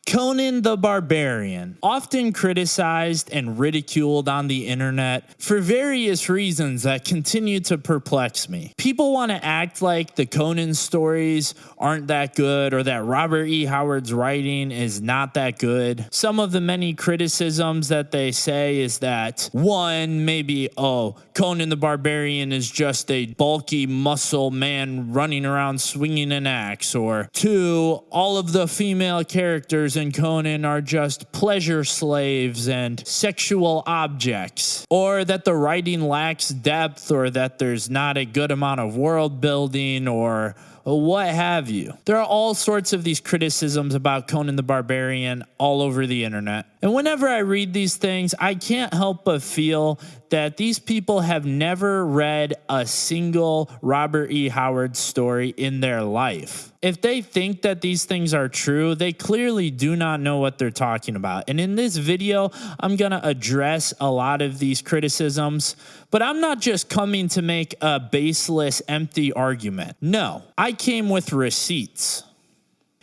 Conan the Barbarian, often criticized and ridiculed on the internet for various reasons that continue to perplex me. People want to act like the Conan stories aren't that good or that Robert E. Howard's writing is not that good. Some of the many criticisms that they say is that, one, maybe, Conan the Barbarian is just a bulky muscle man running around swinging an axe, or two, all of the female characters in Conan are just pleasure slaves and sexual objects, or that the writing lacks depth, or that there's not a good amount of world building, or what have you. There are all sorts of these criticisms about Conan the Barbarian all over the internet. And whenever I read these things, I can't help but feel that these people have never read a single Robert E. Howard story in their life. If they think that these things are true, they clearly do not know what they're talking about. And in this video, I'm going to address a lot of these criticisms, but I'm not just coming to make a baseless, empty argument. No, I came with receipts.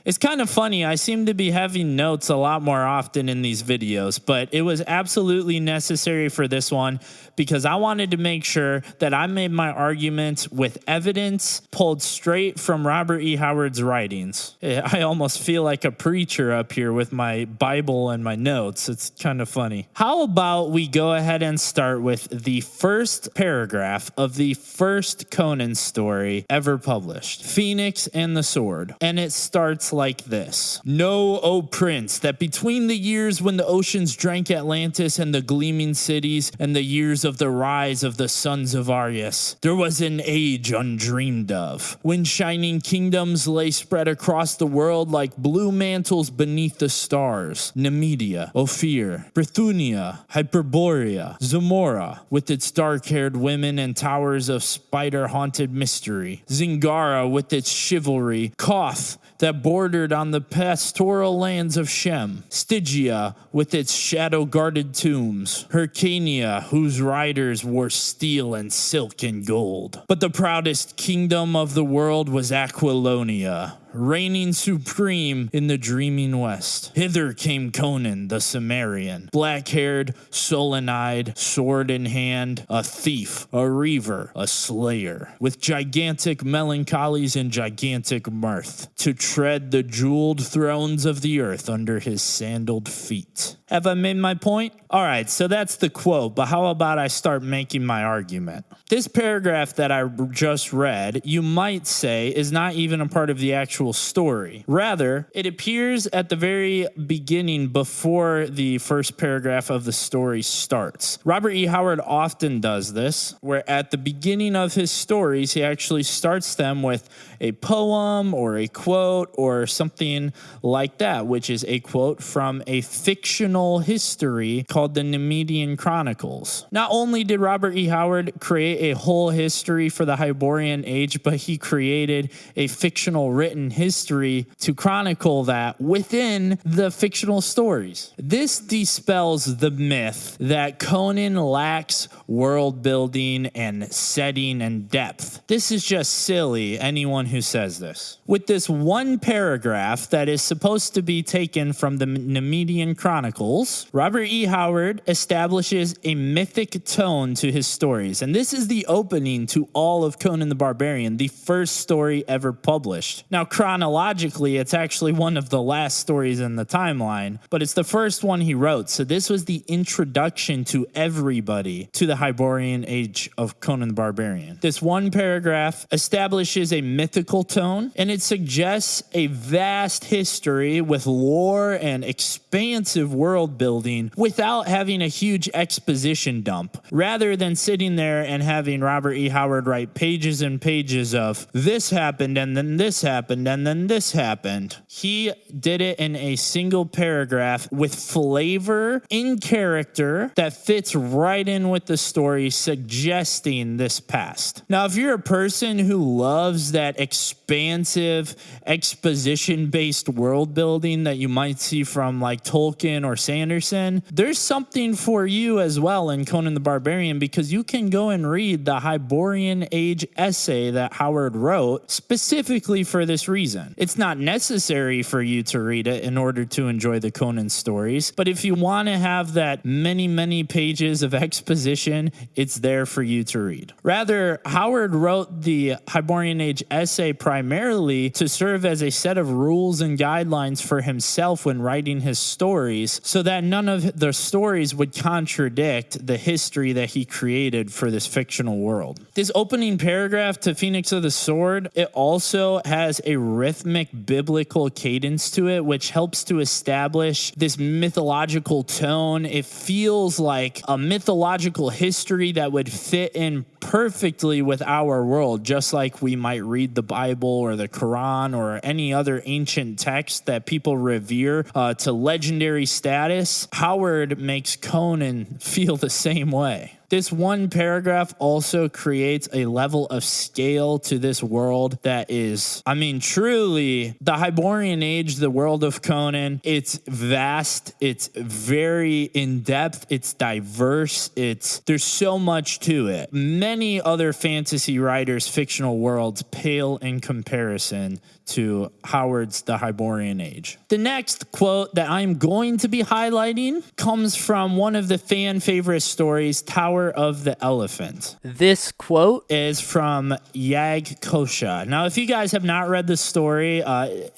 It's kind of funny, I seem to be having notes a lot more often in these videos, but it was absolutely necessary for this one because I wanted to make sure that I made my arguments with evidence pulled straight from Robert E. Howard's writings. I almost feel like a preacher up here with my Bible and my notes. It's kind of funny. How about we go ahead and start with the first paragraph of the first Conan story ever published, Phoenix and the Sword. And it starts like this. Know, O prince, that between the years when the oceans drank Atlantis and the gleaming cities and the years of the rise of the sons of Arius, there was an age undreamed of, when shining kingdoms lay spread across the world like blue mantles beneath the stars. Nemedia, Ophir, Bithynia, Hyperborea, Zamora, with its dark-haired women and towers of spider-haunted mystery. Zingara with its chivalry. Koth, that bordered on the pastoral lands of Shem. Stygia, with its shadow-guarded tombs. Hyrcania, whose riders wore steel and silk and gold. But the proudest kingdom of the world was Aquilonia, reigning supreme in the dreaming west. Hither came Conan the Cimmerian, black-haired, sullen-eyed, sword in hand, a thief, a reaver, a slayer, with gigantic melancholies and gigantic mirth, to tread the jeweled thrones of the earth under his sandaled feet. Have I made my point? All right, so that's the quote, but how about I start making my argument? This paragraph that I just read, you might say, is not even a part of the actual story. Rather, it appears at the very beginning before the first paragraph of the story starts. Robert E. Howard often does this, where at the beginning of his stories, he actually starts them with a poem or a quote or something like that, which is a quote from a fictional history called the Nemedian Chronicles. Not only did Robert E. Howard create a whole history for the Hyborian Age, but he created a fictional written history to chronicle that within the fictional stories. This dispels the myth that Conan lacks world building and setting and depth. This is just silly, anyone who says this. With this one paragraph that is supposed to be taken from the Nemedian Chronicles, Robert E. Howard establishes a mythic tone to his stories, and this is the opening to all of Conan the Barbarian, the first story ever published. Now, chronologically, it's actually one of the last stories in the timeline, but it's the first one he wrote, so this was the introduction to everybody to the Hyborian Age of Conan the Barbarian. This one paragraph establishes a mythical tone, and it suggests a vast history with lore and expansive world building without having a huge exposition dump, rather than sitting there and having Robert E. Howard write pages and pages of this happened and then this happened and then this happened. He did it in a single paragraph with flavor in character that fits right in with the story, suggesting this past. Now, if you're a person who loves that expansive exposition-based world building that you might see from like Tolkien or Sanderson, there's something for you as well in Conan the Barbarian, because you can go and read the Hyborian Age essay that Howard wrote specifically for this reason. It's not necessary for you to read it in order to enjoy the Conan stories, but if you want to have that many pages of exposition, it's there for you to read. Rather, Howard wrote the Hyborian Age essay primarily to serve as a set of rules and guidelines for himself when writing his stories, so that none of the stories would contradict the history that he created for this fictional world. This opening paragraph to Phoenix of the Sword, it also has a rhythmic biblical cadence to it, which helps to establish this mythological tone. It feels like a mythological history that would fit in perfectly with our world, just like we might read the Bible or the Quran or any other ancient text that people revere to legendary status. Howard makes Conan feel the same way. This one paragraph also creates a level of scale to this world that is, truly the Hyborian Age, the world of Conan. It's vast, it's very in-depth, it's diverse, there's so much to it. Many other fantasy writers' fictional worlds pale in comparison to Howard's The Hyborian Age. The next quote that I'm going to be highlighting comes from one of the fan favorite stories, Tower of the Elephant. This quote is from Yag Kosha. Now, if you guys have not read the story,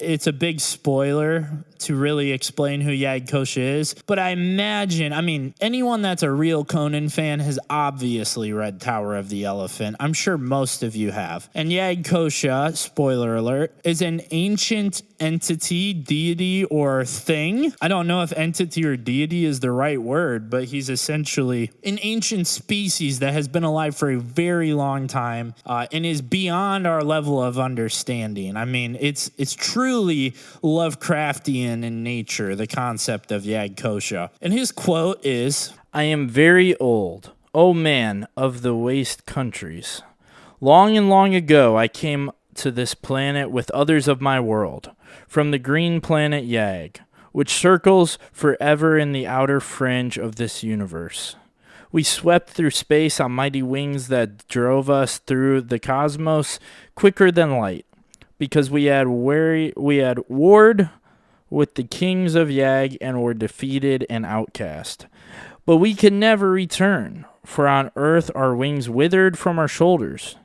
it's a big spoiler to really explain who Yag Kosha is, but I imagine, anyone that's a real Conan fan has obviously read Tower of the Elephant. I'm sure most of you have. And Yag Kosha, spoiler alert, is an ancient entity, deity, or thing. I don't know if entity or deity is the right word, but he's essentially an ancient species that has been alive for a very long time and is beyond our level of understanding. It's truly Lovecraftian in nature, the concept of Yag Kosha. And his quote is, "I am very old, O man of the waste countries. Long and long ago I came to this planet with others of my world, from the green planet Yag, which circles forever in the outer fringe of this universe. We swept through space on mighty wings that drove us through the cosmos quicker than light, because we had warred with the kings of Yag and were defeated and outcast. But we could never return, for on earth our wings withered from our shoulders.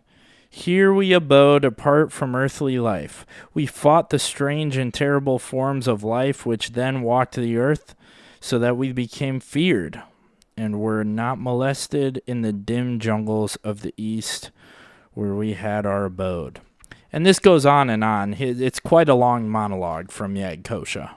Here we abode apart from earthly life. We fought the strange and terrible forms of life which then walked the earth, so that we became feared and were not molested in the dim jungles of the east where we had our abode." And this goes on and on. It's quite a long monologue from Yag Kosha.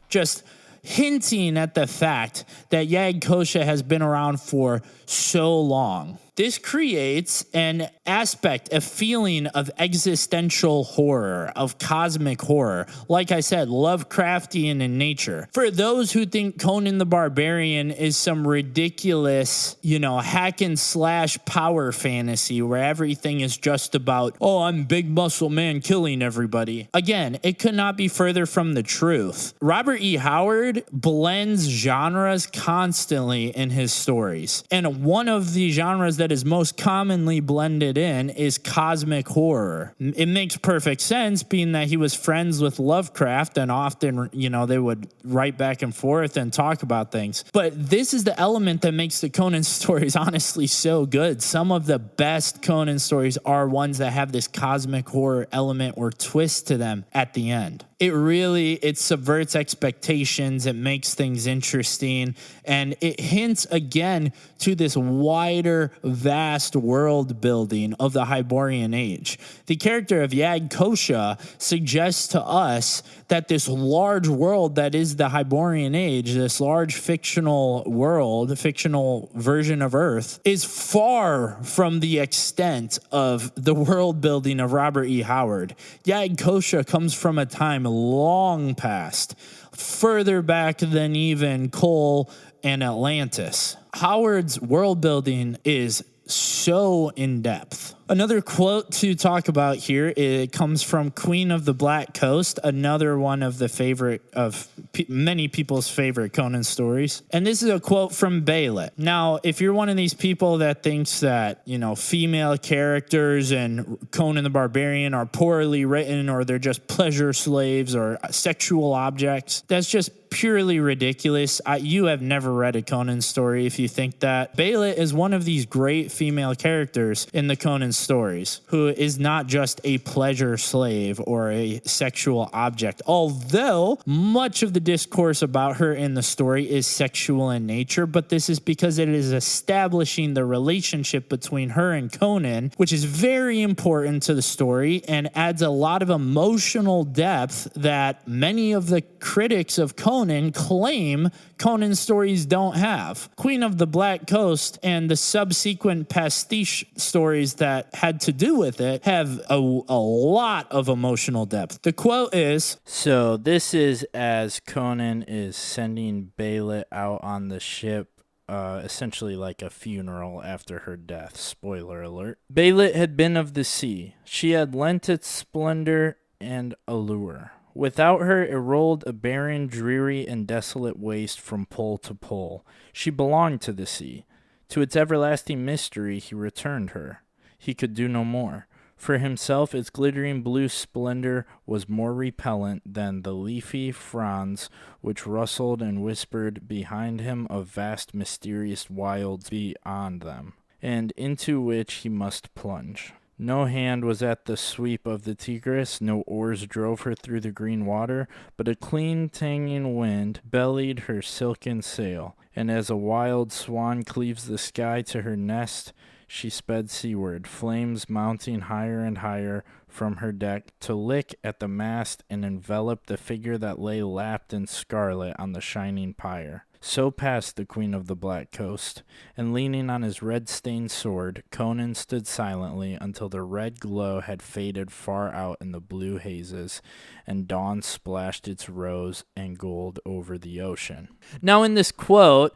Just hinting at the fact that Yag Kosha has been around for so long. This creates an aspect, a feeling of existential horror, of cosmic horror. Like I said, Lovecraftian in nature. For those who think Conan the Barbarian is some ridiculous, hack and slash power fantasy where everything is just about, oh, I'm big muscle man killing everybody. Again, it could not be further from the truth. Robert E. Howard blends genres constantly in his stories. And one of the genres that is most commonly blended in is cosmic horror. It makes perfect sense, being that he was friends with Lovecraft and often, they would write back and forth and talk about things. But this is the element that makes the Conan stories honestly so good. Some of the best Conan stories are ones that have this cosmic horror element or twist to them at the end. It subverts expectations, it makes things interesting, and it hints again to this wider, vast world building of the Hyborian Age. The character of Yag Kosha suggests to us that this large world that is the Hyborian Age, this large fictional world, fictional version of Earth, is far from the extent of the world building of Robert E. Howard. Yag Kosha comes from a time long past, further back than even Cole and Atlantis. Howard's world building is so in depth. Another quote to talk about here, it comes from Queen of the Black Coast, another one of the favorite of many people's favorite Conan stories. And this is a quote from Beylit. Now, if you're one of these people that thinks that, female characters in Conan the Barbarian are poorly written, or they're just pleasure slaves or sexual objects, that's just purely ridiculous. You have never read a Conan story if you think that. Beylit is one of these great female characters in the Conan stories who is not just a pleasure slave or a sexual object, although much of the discourse about her in the story is sexual in nature, but this is because it is establishing the relationship between her and Conan, which is very important to the story and adds a lot of emotional depth that many of the critics of Conan claim Conan stories don't have. Queen of the Black Coast and the subsequent pastiche stories that had to do with it have a lot of emotional depth. The quote is, So this is as Conan is sending Beylit out on the ship, essentially like a funeral after her death. Spoiler alert. Beylit had been of the sea. She had lent its splendor and allure. Without her, it rolled a barren, dreary, and desolate waste from pole to pole. She belonged to the sea. To its everlasting mystery he returned her. He could do no more. For himself, its glittering blue splendor was more repellent than the leafy fronds which rustled and whispered behind him of vast, mysterious wilds beyond them, and into which he must plunge. No hand was at the sweep of the Tigris, no oars drove her through the green water, but a clean tanging wind bellied her silken sail, and as a wild swan cleaves the sky to her nest, she sped seaward, flames mounting higher and higher from her deck to lick at the mast and envelop the figure that lay lapped in scarlet on the shining pyre. So passed the Queen of the Black Coast, and leaning on his red-stained sword, Conan stood silently until the red glow had faded far out in the blue hazes, and dawn splashed its rose and gold over the ocean. Now in this quote,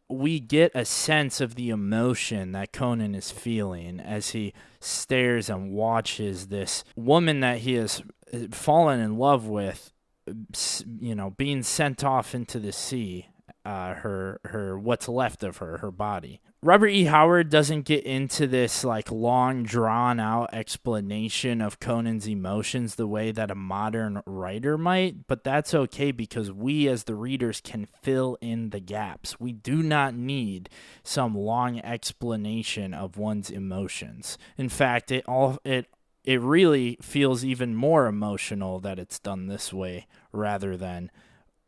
we get a sense of the emotion that Conan is feeling as he stares and watches this woman that he has fallen in love with, being sent off into the sea, her what's left of her body. Robert E. Howard doesn't get into this long drawn out explanation of Conan's emotions the way that a modern writer might, but that's okay because we as the readers can fill in the gaps. We do not need some long explanation of one's emotions. In fact, it really feels even more emotional that it's done this way rather than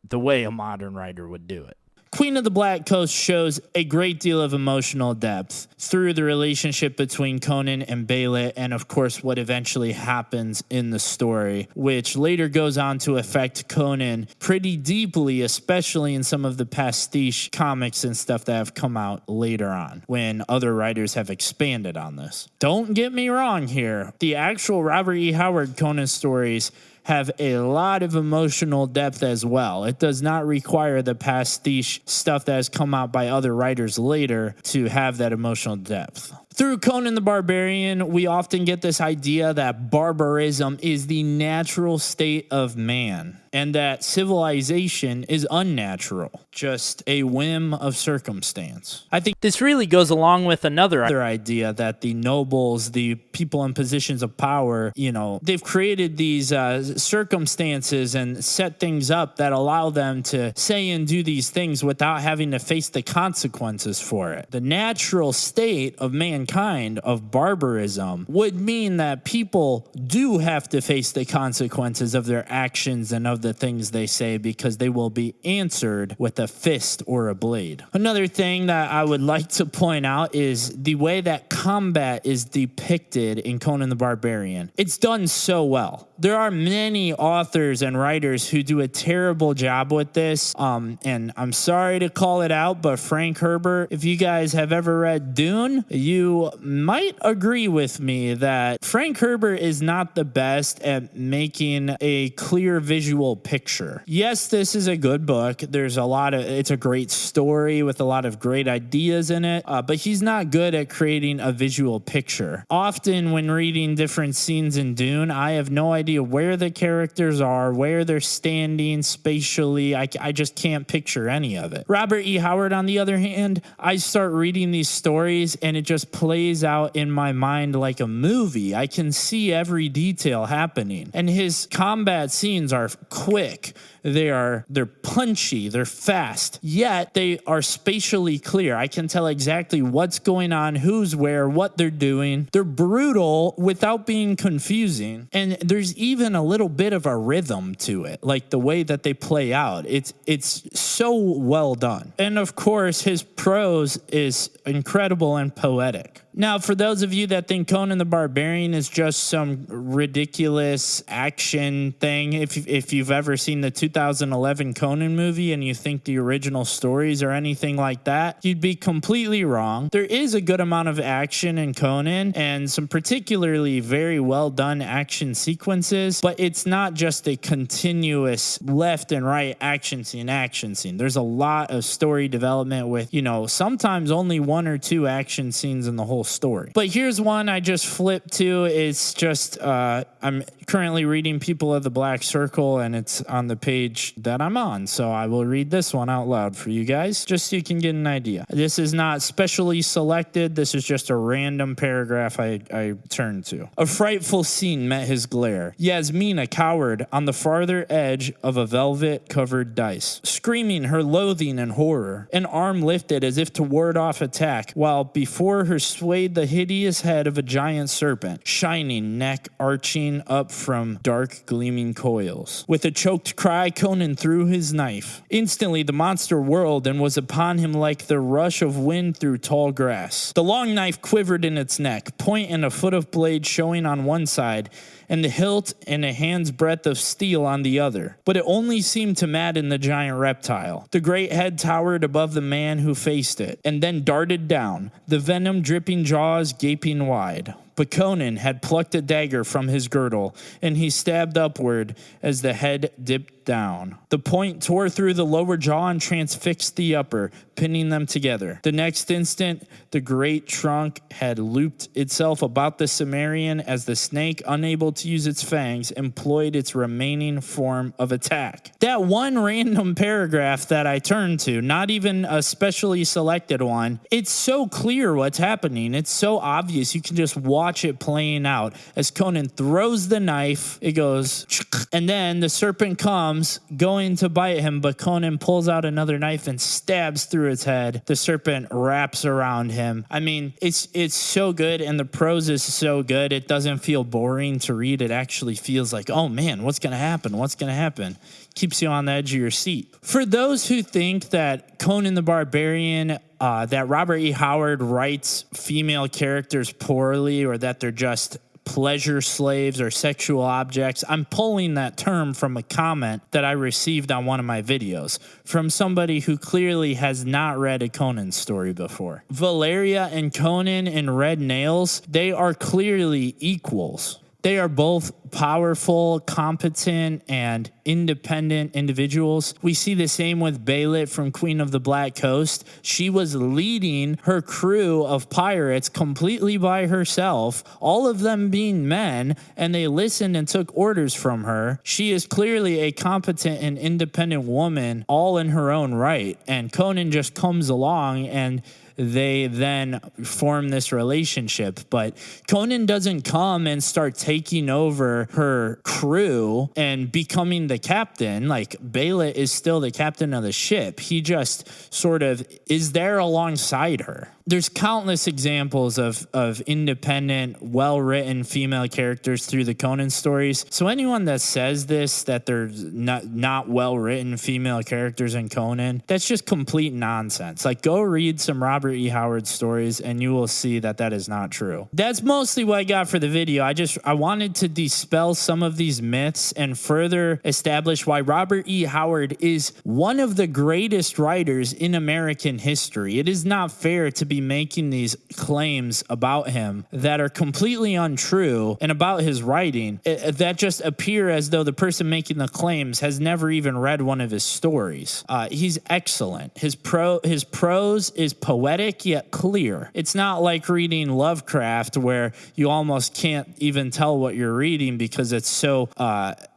the way a modern writer would do it. Queen of the Black Coast shows a great deal of emotional depth through the relationship between Conan and Beylit, and of course what eventually happens in the story, which later goes on to affect Conan pretty deeply, especially in some of the pastiche comics and stuff that have come out later on when other writers have expanded on this. Don't get me wrong here. The actual Robert E. Howard Conan stories have a lot of emotional depth as well. It does not require the pastiche stuff that has come out by other writers later to have that emotional depth. Through Conan the Barbarian, we often get this idea that barbarism is the natural state of man and that civilization is unnatural, just a whim of circumstance. I think this really goes along with another idea that the nobles, the people in positions of power, they've created these circumstances and set things up that allow them to say and do these things without having to face the consequences for it. The natural state of mankind, of barbarism, would mean that people do have to face the consequences of their actions and of the things they say because they will be answered with a fist or a blade. Another thing that I would like to point out is the way that combat is depicted in Conan the Barbarian. It's done so well. There are many authors and writers who do a terrible job with this, and I'm sorry to call it out, but Frank Herbert, if you guys have ever read Dune, you you might agree with me that Frank Herbert is not the best at making a clear visual picture. Yes, this is a good book. It's a great story with a lot of great ideas in it, but he's not good at creating a visual picture. Often when reading different scenes in Dune, I have no idea where the characters are, where they're standing spatially. I just can't picture any of it. Robert E. Howard, on the other hand, I start reading these stories and it just plays out in my mind like a movie. I can see every detail happening. And his combat scenes are quick. They're punchy, they're fast, yet they are spatially clear. I can tell exactly what's going on, who's where, what they're doing. They're brutal without being confusing. And there's even a little bit of a rhythm to it, like the way that they play out. It's so well done. And of course, his prose is incredible and poetic. Now, for those of you that think Conan the Barbarian is just some ridiculous action thing, if you've ever seen the 2011 Conan movie and you think the original stories are anything like that, you'd be completely wrong. There is a good amount of action in Conan and some particularly very well done action sequences, but it's not just a continuous left and right action scene. There's a lot of story development with, sometimes only one or two action scenes in the whole story. But here's one I just flipped to. It's just, I'm currently reading People of the Black Circle, and it's on the page that I'm on. So I will read this one out loud for you guys, just so you can get an idea. This is not specially selected. This is just a random paragraph I turned to. A frightful scene met his glare. Yasmina cowered on the farther edge of a velvet-covered dais, screaming her loathing and horror. An arm lifted as if to ward off attack, while before her swayed the hideous head of a giant serpent, shining neck arching up from dark gleaming coils. With a choked cry, Conan threw his knife. Instantly the monster whirled and was upon him like the rush of wind through tall grass. The long knife quivered in its neck, point and a foot of blade showing on one side, and the hilt and a hand's breadth of steel on the other. But it only seemed to madden the giant reptile. The great head towered above the man who faced it, and then darted down, the venom dripping jaws gaping wide. But Conan had plucked a dagger from his girdle, and he stabbed upward as the head dipped down. The point tore through the lower jaw and transfixed the upper, pinning them together. The next instant, the great trunk had looped itself about the Cimmerian as the snake, unable to use its fangs, employed its remaining form of attack. That one random paragraph that I turned to, not even a specially selected one, it's so clear what's happening. It's so obvious. You can just watch it playing out. As Conan throws the knife, it goes, and then the serpent comes, going to bite him, but Conan pulls out another knife and stabs through its head. The serpent wraps around him. I mean, it's so good, and the prose is so good. It doesn't feel boring to read. It actually feels like, oh man, what's going to happen? What's going to happen? Keeps you on the edge of your seat. For those who think that Conan the Barbarian, that Robert E. Howard writes female characters poorly, or that they're just pleasure slaves or sexual objects, I'm pulling that term from a comment that I received on one of my videos from somebody who clearly has not read a Conan story before. Valeria and Conan in Red Nails, they are clearly equals. They are both powerful, competent, and independent individuals. We see the same with Bêlit from Queen of the Black Coast. She was leading her crew of pirates completely by herself, all of them being men, and they listened and took orders from her. She is clearly a competent and independent woman, all in her own right, and Conan just comes along and they then form this relationship. But Conan doesn't come and start taking over her crew and becoming the captain. Like, Bêlit is still the captain of the ship. He just sort of is there alongside her. There's countless examples of independent, well-written female characters through the Conan stories. So anyone that says this, that there's not well-written female characters in Conan, that's just complete nonsense. Like, go read some Robert Robert E. Howard stories, and you will see that that is not true. That's mostly what I got for the video. I wanted to dispel some of these myths and further establish why Robert E. Howard is one of the greatest writers in American history. It is not fair to be making these claims about him that are completely untrue and about his writing that just appear as though the person making the claims has never even read one of his stories. He's excellent. His prose is poetic yet clear. It's not like reading Lovecraft where you almost can't even tell what you're reading because it's so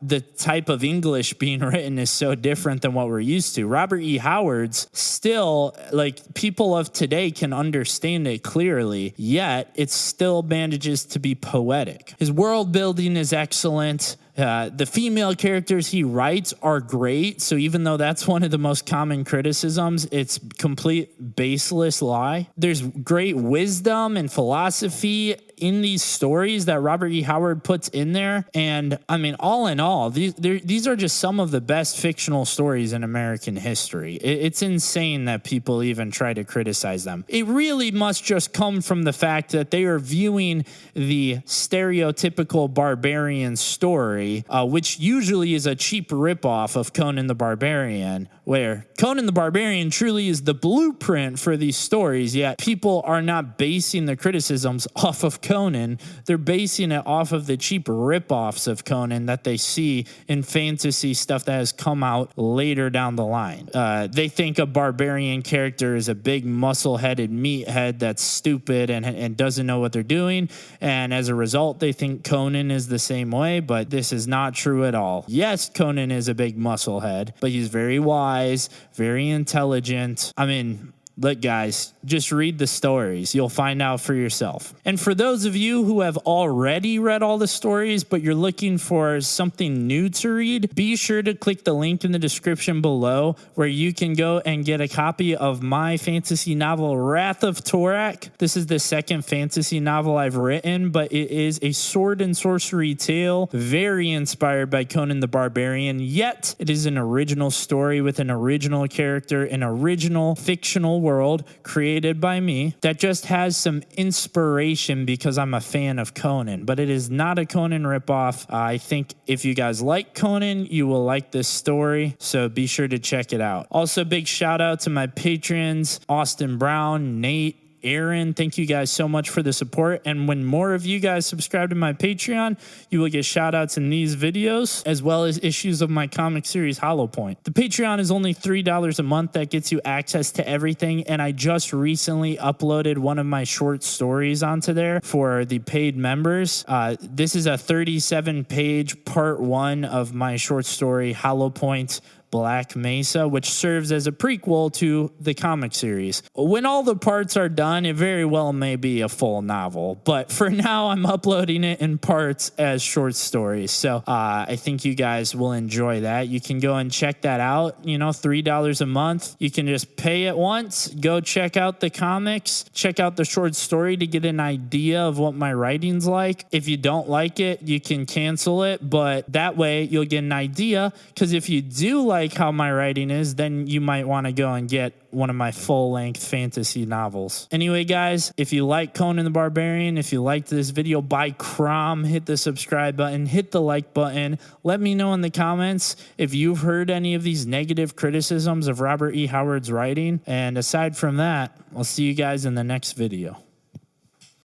the type of English being written is so different than what we're used to. Robert E. Howard's still, like, people of today can understand it clearly, yet it still manages to be poetic. His world building is excellent. The female characters he writes are great. So even though that's one of the most common criticisms, it's complete baseless lie. There's great wisdom and philosophy in these stories that Robert E. Howard puts in there. And I mean, all in all, these are just some of the best fictional stories in American history. It's insane that people even try to criticize them. It really must just come from the fact that they are viewing the stereotypical barbarian story, which usually is a cheap ripoff of Conan the Barbarian, where Conan the Barbarian truly is the blueprint for these stories, yet people are not basing their criticisms off of Conan. They're basing it off of the cheap ripoffs of Conan that they see in fantasy stuff that has come out later down the line. They think a barbarian character is a big muscle-headed meathead that's stupid and doesn't know what they're doing, and as a result, they think Conan is the same way, but this is not true at all. Yes, Conan is a big musclehead, but he's very wise, very intelligent. I mean, look, guys, just read the stories. You'll find out for yourself. And for those of you who have already read all the stories, but you're looking for something new to read, be sure to click the link in the description below where you can go and get a copy of my fantasy novel, Wrath of Torak. This is the second fantasy novel I've written, but it is a sword and sorcery tale, very inspired by Conan the Barbarian, yet it is an original story with an original character, an original fictional world created by me that just has some inspiration because I'm a fan of Conan, but it is not a Conan ripoff. I think if you guys like Conan, you will like this story, so be sure to check it out. Also, big shout out to my patrons, Austin Brown, Nate, Aaron, thank you guys so much for the support. And when more of you guys subscribe to my Patreon, you will get shout outs in these videos, as well as issues of my comic series Hollow Point. The Patreon is only $3 a month. That gets you access to everything. And I just recently uploaded one of my short stories onto there for the paid members. This is a 37-page part 1 of my short story Hollow Point Black Mesa, which serves as a prequel to the comic series. When all the parts are done, it very well may be a full novel, but for now I'm uploading it in parts as short stories. So I think you guys will enjoy that. You can go and check that out. You know, $3 a month. You can just pay it once, go check out the comics, check out the short story to get an idea of what my writing's like. If you don't like it, you can cancel it, but that way you'll get an idea, because if you do like how my writing is, then you might want to go and get one of my full-length fantasy novels. Anyway, guys, if you like Conan the Barbarian, if you liked this video, by Crom, hit the subscribe button, hit the like button. Let me know in the comments if you've heard any of these negative criticisms of Robert E. Howard's writing. And aside from that, I'll see you guys in the next video.